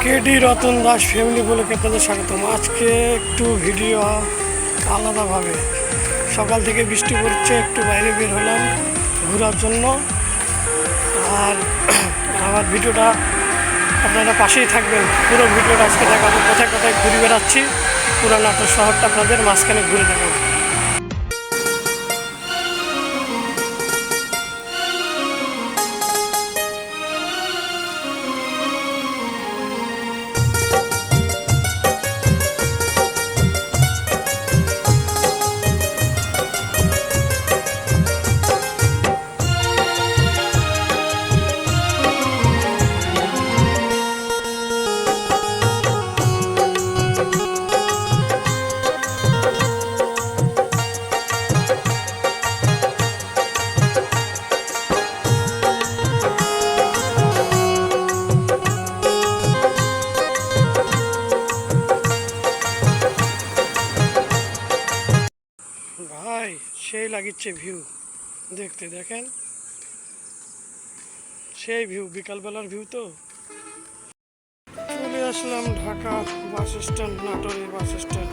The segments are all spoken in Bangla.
কেডি রতন দাস ফ্যামিলি বলে আপনাদের স্বাগতম। আজকে একটু ভিডিও আলাদাভাবে, সকাল থেকে বৃষ্টি পড়ছে, একটু বাইরে বের হলাম ঘোরার জন্য। আর আমার ভিডিওটা আপনারা পাশেই থাকবেন, পুরো ভিডিওটা আজকে দেখাবো। কোথায় কোথায় ঘুরে বেড়াচ্ছি, পুরো নাটোর শহরটা আপনাদের মাঝখানে ঘুরে দেখাবো। ভাই সেই লাগিচ্ছে ভিউ দেখতে, দেখেন সেই ভিউ, বিকালবেলার ভিউ। তো চলে আসলাম ঢাকা বাস স্ট্যান্ড, নাটোরের বাস স্ট্যান্ড।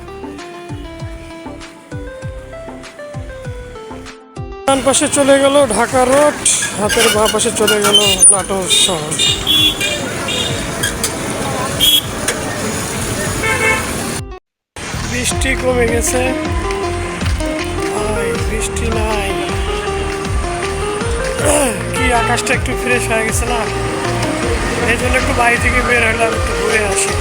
ডান পাশে চলে গেল ঢাকা রোড, হাতের বাঁ পাশে চলে গেল নাটোর শহর। বৃষ্টি কমে গেছে, বৃষ্টি নাই। কি আকাশটা একটু ফ্রেশ হয়ে গেছে না, এই জন্য একটু বাড়ি থেকে বের হলাম, একটু ঘুরে আসি।